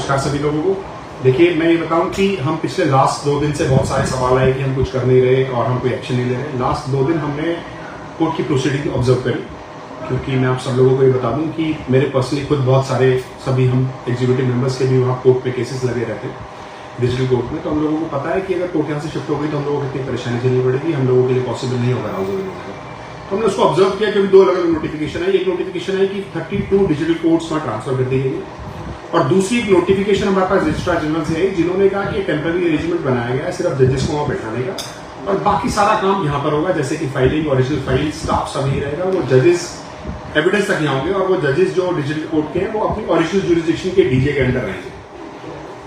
नमस्कार सभी लोगों को। देखिए, मैं ये बताऊं कि हम पिछले लास्ट 2 दिन से बहुत सारे सवाल आए कि हम कुछ कर नहीं रहे और हम कोई एक्शन नहीं ले रहे। लास्ट 2 दिन हमने कोर्ट की प्रोसीडिंग ऑब्जर्व करी, क्योंकि मैं आप सब लोगों को ये बता दूं कि मेरे पर्सनली खुद बहुत सारे सभी हम एग्जीक्यूटिव मेंबर्स के भी वहाँ कोर्ट पे केसेस लगे रहते डिजिटल कोर्ट में। तो हम लोगों को पता है कि अगर कोर्ट यहाँ से शिफ्ट हो गई तो हम लोगों को कितनी परेशानी झेलनी पड़ेगी, हम लोगों के लिए पॉसिबल नहीं होगा राउज एवेन्यू। तो हमने उसको ऑब्जर्व किया, क्योंकि 2 अलग अलग नोटिफिकेशन है। एक नोटिफिकेशन है कि 32 डिजिटल कोर्ट्स में ट्रांसफर कर दी गई, और दूसरी एक नोटिफिकेशन हमारे पास रजिस्ट्रार जनरल से है, जिन्होंने कहा कि टेम्पररी अरेंजमेंट बनाया गया है सिर्फ जजेस को वहां बैठाने का, और बाकी सारा काम यहाँ पर होगा, जैसे कि फाइलिंग, ओरिजिनल फाइल, स्टाफ सब यही रहेगा। वो जजेस एविडेंस तक यहाँ होंगे, और वो जजेस जो डिजिटल कोर्ट के हैं वो अपनी ओरिजिनल जुरिस्डिक्शन के डीजे के अंडर रहेंगे।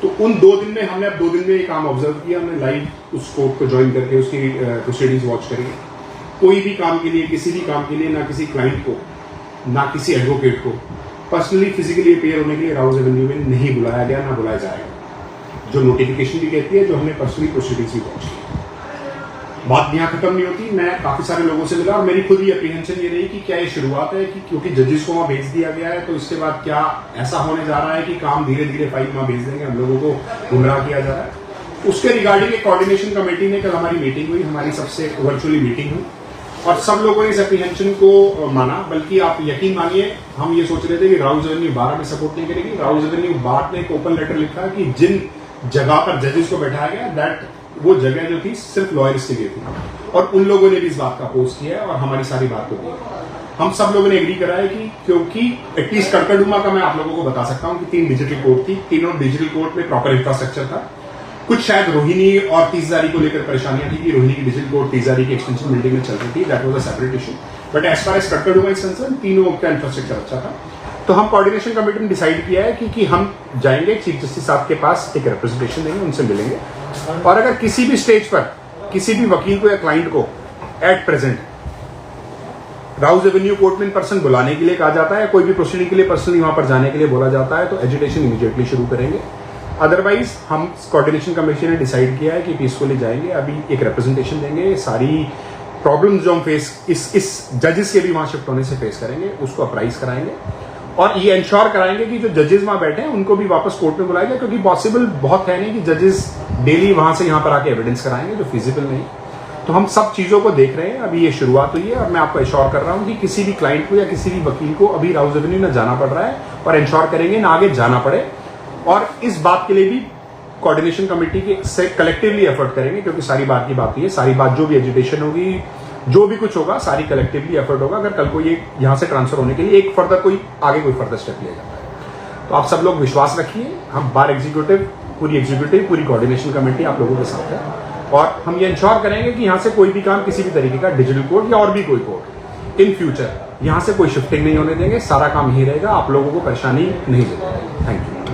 तो उन 2 दिन में हमने अब 2 दिन में ये काम ऑब्जर्व किया। हमने लाइव उस कोर्ट को ज्वाइन करके उसकी प्रोसीडिंग्स वॉच करी। कोई भी काम के लिए, किसी भी काम के लिए, ना किसी क्लाइंट को, ना किसी एडवोकेट को पर्सनली फिजिकली अपेयर होने के लिए राउज एवेन्यू में नहीं बुलाया गया, ना बुलाया जाएगा, जो नोटिफिकेशन भी कहती है, जो हमने पर्सनली प्रोसीडिंग्स भी वॉच की। बात यहाँ खत्म नहीं होती। मैं काफी सारे लोगों से मिला और मेरी खुद ही अप्रीहेंशन ये रही कि क्या ये शुरुआत है कि क्योंकि जजेस को वहां भेज दिया गया है तो इसके बाद क्या ऐसा होने जा रहा है कि काम धीरे धीरे फाइल वहां भेज देंगे, हम लोगों को गुमराह किया जा रहा है। उसके रिगार्डिंग एक कोऑर्डिनेशन कमेटी में कल हमारी मीटिंग हुई, हमारी सबसे वर्चुअली मीटिंग हुई, और सब लोगों ने इस एप्रीहेंशन को माना। बल्कि आप यकीन मानिए, हम ये सोच रहे थे कि राउज एवेन्यू 12 में सपोर्ट नहीं करेगी। राउज एवेन्यू 12 ने एक ओपन लेटर लिखा कि जिन जगह पर जजेस को बैठाया गया, दैट वो जगह जो थी सिर्फ लॉयर्स के लिए थी, और उन लोगों ने भी इस बात का अपोज किया है और हमारी सारी बात होती है। हम सब लोगों ने एग्री करा है कि क्योंकि एटलीस्ट कड़कड़डुमा का मैं आप लोगों को बता सकता हूं कि 3 डिजिटल कोर्ट थी, तीनों डिजिटल कोर्ट में प्रॉपर इंफ्रास्ट्रक्चर था। कुछ शायद रोहिणी और 30,000 को लेकर परेशानियां थी कि रोहिणी की डिजिटल कोर्ट 30,000 की एक्सटेंशन बिल्डिंग में चल रही थी, that was a separate issue. But as far as Karkardooma is concern, तीनों का इंफ्रास्ट्रक्चर अच्छा था। तो हम कोऑर्डिनेशन कमेटी ने डिसाइड किया है कि हम जाएंगे चीफ जस्टिस साहब के पास, एक रिप्रेजेंटेशन देंगे, उनसे मिलेंगे, और अगर किसी भी स्टेज पर किसी भी वकील को या क्लाइंट को at present Rouse Avenue court में इन पर्सन बुलाने के लिए कहा जाता है, कोई भी प्रोसीडिंग के लिए पर्सनली वहां पर जाने के लिए बोला जाता है, तो एजुटेशन इमीडिएटली शुरू करेंगे। अदरवाइज हम कोऑर्डिनेशन कमेटी ने डिसाइड किया है कि पीसफुली जाएंगे, अभी एक रिप्रेजेंटेशन देंगे, सारी प्रॉब्लम्स जो हम फेस इस जजेस के भी वहां शिफ्ट होने से फेस करेंगे उसको अप्राइज कराएंगे, और ये इंश्योर कराएंगे कि जो जजेस वहां बैठे हैं उनको भी वापस कोर्ट में बुलाएंगे, क्योंकि पॉसिबल बहुत है नहीं कि जजेस डेली वहां से यहां पर आके एविडेंस कराएंगे, जो फिजिबल नहीं। तो हम सब चीजों को देख रहे हैं, अभी ये शुरुआत हुई है, और मैं आपको इंश्योर कर रहा हूं कि किसी भी क्लाइंट को या किसी भी वकील को अभी राउज एवेन्यू न जाना पड़ रहा है, और इंश्योर करेंगे ना आगे जाना पड़े। और इस बात के लिए भी कोऑर्डिनेशन कमेटी के से कलेक्टिवली एफर्ट करेंगे, क्योंकि सारी बात की बात है, सारी बात जो भी एजुटेशन होगी, जो भी कुछ होगा, सारी कलेक्टिवली एफर्ट होगा, अगर कल को ये यहां से ट्रांसफर होने के लिए एक फर्दर कोई आगे कोई फर्दर स्टेप लिया जाता है। तो आप सब लोग विश्वास रखिए, हम बार एग्जीक्यूटिव, पूरी कोऑर्डिनेशन कमेटी आप लोगों के साथ है, और हम ये इंश्योर करेंगे कि यहां से कोई भी काम, किसी भी तरीके का डिजिटल कोर्ट या और भी कोई कोर्ट इन फ्यूचर यहां से कोई शिफ्टिंग नहीं होने देंगे, सारा काम यही रहेगा, आप लोगों को परेशानी नहीं देंगे। Thank you.